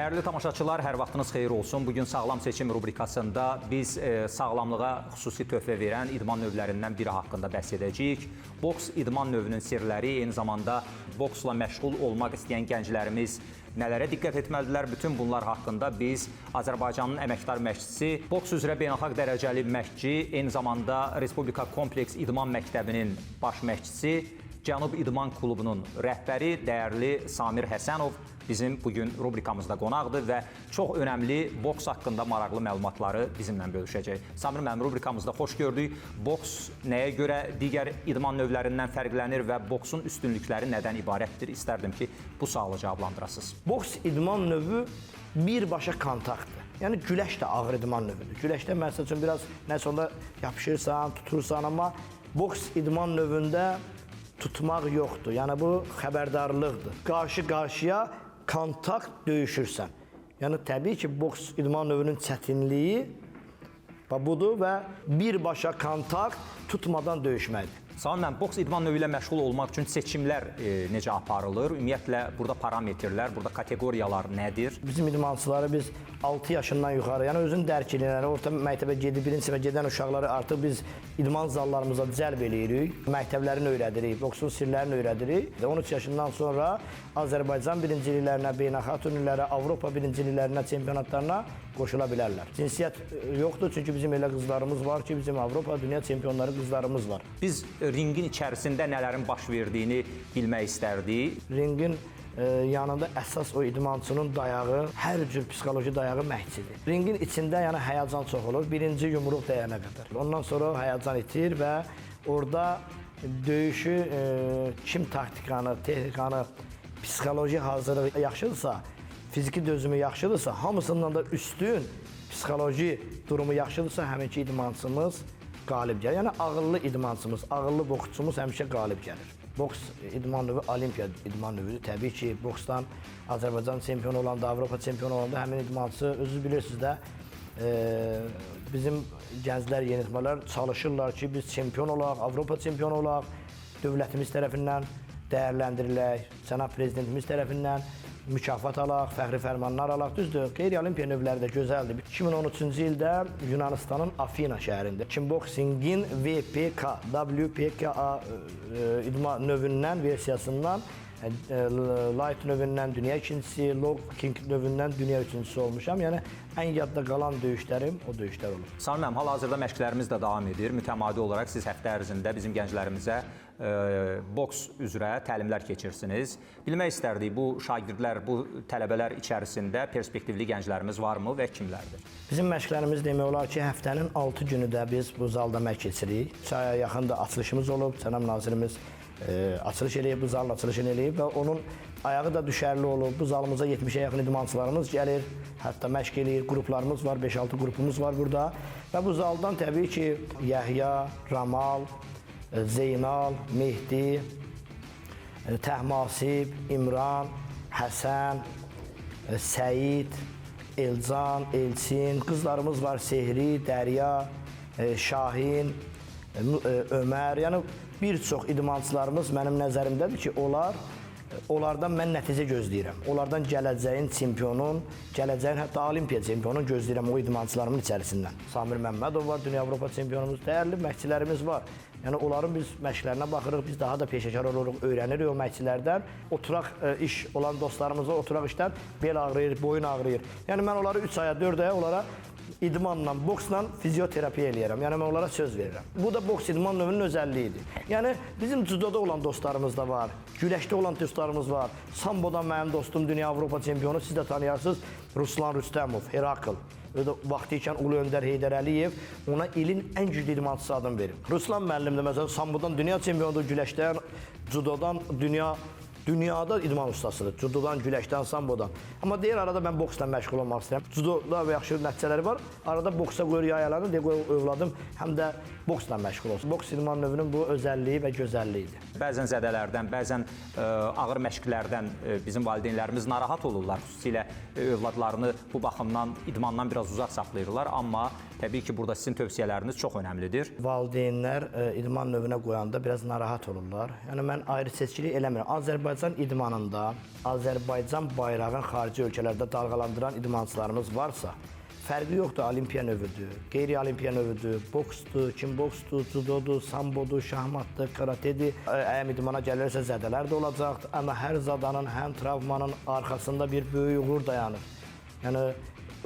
Dəyərli tamaşaçılar, hər vaxtınız xeyir olsun. Bugün Sağlam Seçim rubrikasında biz sağlamlığa xüsusi töhfə verən idman növlərindən biri haqqında bəhs edəcəyik. Boks idman növünün sirləri, eyni zamanda boksla məşğul olmaq istəyən gənclərimiz nələrə diqqət etməlidirlər? Bütün bunlar haqqında biz Azərbaycanın əməkdar məşqçisi, boks üzrə beynəlxalq dərəcəli məşqçi, eyni zamanda Respublika Kompleks İdman Məktəbinin baş məşqçisi, Cənub İdman Klubunun rəhbəri, dəyərli Samir Həsənov bizim bugün rubrikamızda qonaqdır və çox önəmli boks haqqında maraqlı məlumatları bizimlə bölüşəcək. Samir müəllim, rubrikamızda xoş gördük. Boks nəyə görə digər idman növlərindən fərqlənir və boksun üstünlükləri nədən ibarətdir? İstərdim ki, bu sualı cavablandırasınız. Boks idman növü birbaşa kontaktdır. Yəni güləş də ağır idman növüdür. Güləşdə məsəl üçün biraz nəsə onda yapışırsan, tutursan, amma boks idman növündə tutmaq yoxdur. Yəni bu xəbərdarlıqdır. Qarşı-qarşıya kontakt döyüşürsən. Yəni təbii ki, boks idman növünün çətinliyi budur və birbaşa kontakt tutmadan döyüşməkdir. Samir müəllim, boks idman növü ilə məşğul olmaq üçün seçimlər necə aparılır? Ümumiyyətlə, burada parametrlər, burada kateqoriyalar nədir? Bizim idmançıları biz 6 yaşından yuxarı, yəni özün dərk edilənləri, orta məktəbə gedib, birinci sinifə gedən uşaqları artıq biz idman zallarımıza cəlb eləyirik, məktəblərini öyrədirik, boksun sirlərini öyrədirik. 13 yaşından sonra Azərbaycan birinciliklərinə, beynəlxalq turnirlərə, Avropa birinciliklərinə, çempionatlarına qoşula bilərlər. Cinsiyyət yoxdur, çünki bizim elə qızlarımız var ki, bizim Avropa, dünya çempionları qızlarımız var. Biz ringin içərisində nələrin baş verdiyini bilmək istərdik. Ringin yanında əsas o idmançının dayağı, hər cür psixoloji dayağı məşqçidir. Ringin içində yəni həyəcan çox olur, birinci yumruq dəyənə qədər. Ondan sonra həyəcan itir və orada döyüşü kim taktikanı, texnikanı, psixoloji hazırlığı yaxşıdırsa, fiziki dözümü yaxşıdırsa, hamısından da üstün psixoloji durumu yaxşıdırsa, həminki idmançımız qalib gəlir. Yəni ağıllı idmançımız, ağıllı boksçumuz həmişə qalib gəlir. Boks idman növü olimpiya idman növüdür. Təbii ki, boksdan Azərbaycan çempionu olanda, Avropa çempionu olanda həmin idmançı, özünüz bilirsiniz də, bizim gənclər, yeniyetmələr çalışırlar ki, biz çempion olaq, Avropa çempionu olaq, dövlətimiz tərəfindən dəyərləndirilək, cənab prezidentimiz tərəfindən mükafat alaq, fəxri fərmanlar alaq. Düzdür, qeyri-olimpiya növləri də gözəldir. 2013-cü ildə Yunanistanın Afina şəhərində Kimboksingin WPKA idman növündən, versiyasından light növündən dünya ikincisi, low king növündən dünya üçüncüsü olmuşam. Yəni, ən yadda qalan döyüşlərim o döyüşlər olur. Samir müəllim, hal-hazırda məşqlərimiz də davam edir. Mütəmadi olaraq siz həftə ərzində bizim gənclərimizə boks üzrə təlimlər keçirsiniz. Bilmək istərdik, bu şagirdlər, bu tələbələr içərisində perspektivli gənclərimiz varmı və kimlərdir? Bizim məşqlərimiz demək olar ki, həftənin 6 günü də biz bu zalda məşq keçirik. 3 aya yaxın da açılışımız olub, cənab nazirimiz açılış eləyib, bu zalın açılışını eləyib və onun ayağı da düşərli olub. Bu zalımıza 70-ə yaxın idmançılarımız gəlir, hətta məşq eləyir, qruplarımız var, 5-6 qrupumuz var burada. Və bu zaldan təbii ki, Yəhya, Ramal, Zeynal, Mehdi, Təhmasib, İmran, Həsən, Səyid, Elcan, Elçin, qızlarımız var, Sehri, Dərya, Şahin, Ömər, yəni bir çox idmançılarımız mənim nəzərimdədir ki, onlardan mən nəticə gözləyirəm. Onlardan gələcəyin çempionun, gələcəyin hətta olimpiya çempionun gözləyirəm o idmançılarımın içərisindən. Samir Məmmədov var, dünya Avropa çempionumuz, dəyərli məşqçilərimiz var. Yəni onların biz məşqlərinə baxırıq, biz daha da peşəkar oluruq, öyrənirik o məşqçilərdən. Oturaq iş olan dostlarımızla oturaq işdən bel ağrıyır, boyun ağrıyır. Yəni mən onları 3 aya, 4 aya onlara idmanla, boksla fizioterapiya eləyərəm. Yəni, mən onlara söz verirəm. Bu da boks idman növünün özəlliyidir. Yəni, bizim judoda olan dostlarımız da var, güləşdə olan dostlarımız var. Sambodan mənim dostum, dünya Avropa çempionu, siz də tanıyarsınız, Ruslan Rüstəmov, Herakl. Vaxtı ikən Ulu Öndər Heydər Əliyev ona ilin ən güclü idmançısı adını verir. Ruslan müəllim də məsələn, sambodan dünya çempionudur, güləşdən, judodan dünyada idman ustasıdır. Judodan, güləşdən, sambodan. Amma deyir, arada mən boksla məşğul olmaq istəyirəm. Judoda yaxşı nəticələri var. Arada boksa qoyur yayalarını, deyir, qoy övladım həm də boksla məşğul olsun. Boks idman növünün bu özəlliyi və gözəlliyidir. Bəzən zədələrdən, bəzən ağır məşqlərdən bizim valideynlərimiz narahat olurlar. Xüsusilə övladlarını bu baxımdan, idmandan biraz uzaq saxlayırlar. Amma Təbii ki, burada sizin tövsiyələriniz çox önəmlidir. Valideynlər idman növünə qoyanda biraz narahat olurlar. Yəni mən ayrı seçkilik eləmirəm. Azərbaycan idmanında Azərbaycan bayrağını xarici ölkələrdə dalğalandıran idmançılarımız varsa, fərqi yoxdur, olimpiya növüdür, qeyri-olimpiya növüdür, boksdur, kimboksdur, judodur, sambodur, şahmatdır, karatedir. Əgər idmana gəlirsə zədələr də olacaqdır. Amma hər zadanın, həm travmanın arxasında bir böyük uğur dayanır. Yəni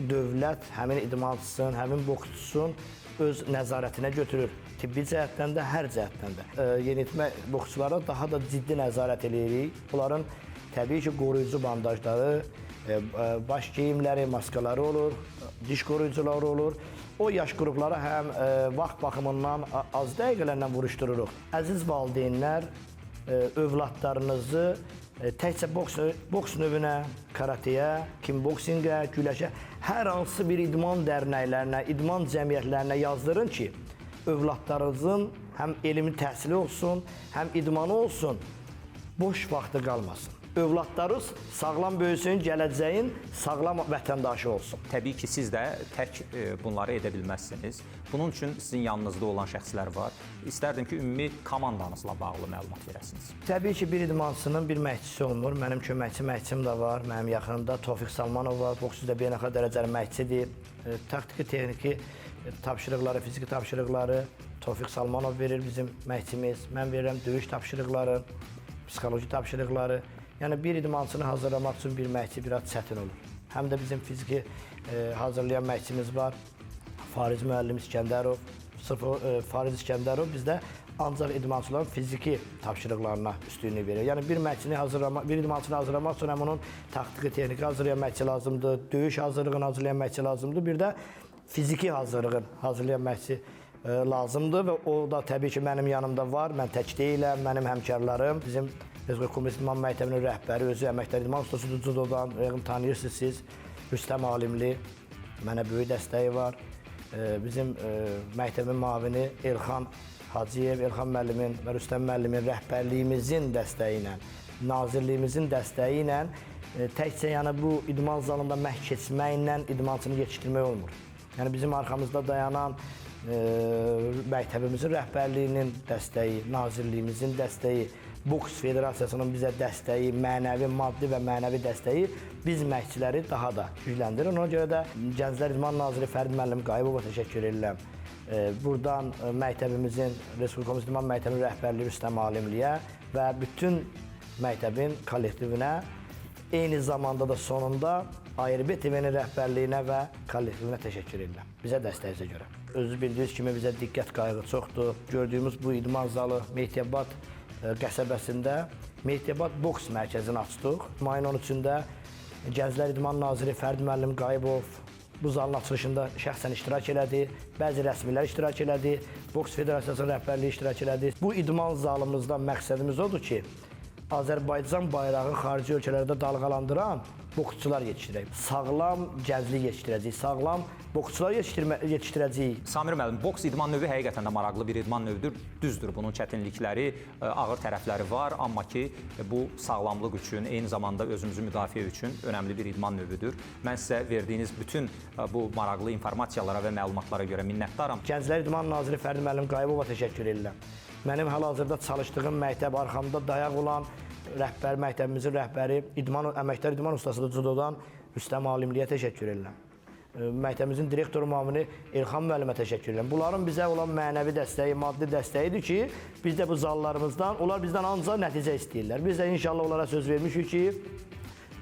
dövlət həmin idmançısının, həmin boksçusun öz nəzarətinə götürür. Tibbi cəhətdən də, hər cəhətdən də. Yeniyetmə boksçulara daha da ciddi nəzarət eləyirik. Onların təbii ki, qoruyucu bandajları, baş geyimləri, maskaları olur, diş qoruyucuları olur. O yaş qruplara həm vaxt baxımından az dəqiqələrlə vuruşdururuq. Əziz valideynlər, övladlarınızı təkcə boks növünə, karateyə, kimboksinqə, güləşə, hər hansı bir idman dərnəklərinə, idman cəmiyyətlərinə yazdırın ki, övladlarınızın həm elmi təhsili olsun, həm idmanı olsun, boş vaxtı qalmasın. Övladlarınız sağlam böyüsün, gələcəyin sağlam vətəndaşı olsun. Təbii ki, siz də tək bunları edə bilməzsiniz. Bunun üçün sizin yanınızda olan şəxslər var. İstərdim ki, ümumi komandanızla bağlı məlumat verəsiniz. Təbii ki, bir idmançının bir məşqçisi olmur. Mənim köməkçi məşqçim də var. Mənim yaxınımda Tofiq Salmanov var. Boks üzrə beynəlxalq dərəcəli məşqçidir. Taktiki, texniki tapşırıqları, fiziki tapşırıqları Tofiq Salmanov verir bizim məşqçimiz. Mən verirəm döyüş tapşırıqları, psixoloji tapşırıqları. Yəni bir idmançını hazırlamaq üçün bir məşqçi biraz çətin olur. Həm də bizim fiziki hazırlayan məşqçimiz var. Fariz müəllim İskəndərov. Sırf Fariz İskəndərov bizdə ancaq idmançıların fiziki tapşırıqlarına üstünlük verir. Yəni bir idmançını hazırlamaq üçün həm onun taktiki, texniki hazırlayan məşqçi lazımdır, döyüş hazırlığını hazırlayan məşqçi lazımdır, bir də fiziki hazırlığını hazırlayan məşqçi lazımdır və o da təbii ki, mənim yanımda var. Mən tək deyiləm, mənim həmkarlarım, bizim Respublika Komersiya İdman Məktəbinin rəhbəri, özü əməkdar idman ustasıdır judodan, yəqin tanıyırsınız siz, Rüstəm Alimli, mənə böyük dəstəyi var. Bizim məktəbin müavini Elxan Hacıyev, Elxan müəllimin və Rüstəm müəllimin rəhbərliyimizin dəstəyi ilə, nazirliyimizin dəstəyi ilə təkcə yəni bu idman zalında məşq keçməklə idmançını yetişdirmək olmur. Yəni bizim arxamızda dayanan məktəbimizin rəhbərliyinin dəstəyi, nazirliyimizin dəstəyi, Boks Federasiyasının bizə dəstəyi, mənəvi, maddi və mənəvi dəstəyi biz məşqçiləri daha da gücləndirir. Ona görə də Gənclər İdman naziri Fərid müəllim Qayıbova təşəkkür edirəm. Buradan məktəbimizin, Respublikamız İdman məktəbinin rəhbərliyi Rüstəm Alimliyə və bütün məktəbin kollektivinə, eyni zamanda da sonunda ARB TV-nin rəhbərliyinə və kollektivinə təşəkkür edirəm. Bizə dəstəyinizə görə. Özünüz bildiyiniz kimi bizə diqqət qayğı çoxdur. Gördüyümüz bu idman zalı Mehdiyabad qəsəbəsində Mehdiyabad boks mərkəzini açdıq. Mayın 13-də Gənclər İdman naziri Fərid müəllim Qayıbov bu zalın açılışında şəxsən iştirak elədi. Bəzi rəsmilər iştirak elədi. Boks Federasiyasının rəhbərliyi iştirak elədi. Bu idman zalımızdan məqsədimiz odur ki, Azərbaycan bayrağını xarici ölkələrdə dalğalandıran boksçular yetişdirək. Sağlam gənclik yetişdirəcəyik, sağlam boksçular yetişdirəcəyik. Samir müəllim, boks idman növü həqiqətən də maraqlı bir idman növüdür. Düzdür, bunun çətinlikləri, ağır tərəfləri var, amma ki bu sağlamlıq üçün, eyni zamanda özümüzü müdafiə üçün önəmli bir idman növüdür. Mən sizə verdiyiniz bütün bu maraqlı informasiyalara və məlumatlara görə minnətdaram. Gənclər İdman naziri Fərid müəllim Qayıbova təşəkkür edirəm. Mənim hal-hazırda çalışdığım məktəb arxamda dayaq olan rəhbər, məktəbimizin rəhbəri, əməkdar idman ustasıdır judodan Rüstəm Alimliyə təşəkkür edirəm. Məktəbimizin direktoru müavini Elxan müəllimə təşəkkür edirəm. Bunların bizə olan mənəvi dəstəyi, maddi dəstəyidir ki, biz də bu zallarımızdan, onlar bizdən ancaq nəticə istəyirlər. Biz də inşallah onlara söz vermişik ki,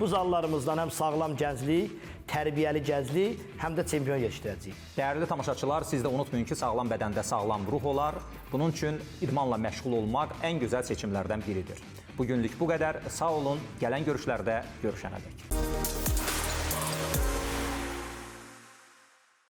bu zallarımızdan həm sağlam gənclik, tərbiyəli gənclik, həm də çempion yetişdirəcəyik. Dəyərli tamaşaçılar, siz də unutmayın ki, sağlam bədəndə sağlam ruh olar. Bunun üçün idmanla məşğul olmaq ən gözəl seçimlərdən biridir. Bugünlük bu qədər. Sağ olun. Gələn görüşlərdə görüşənədək.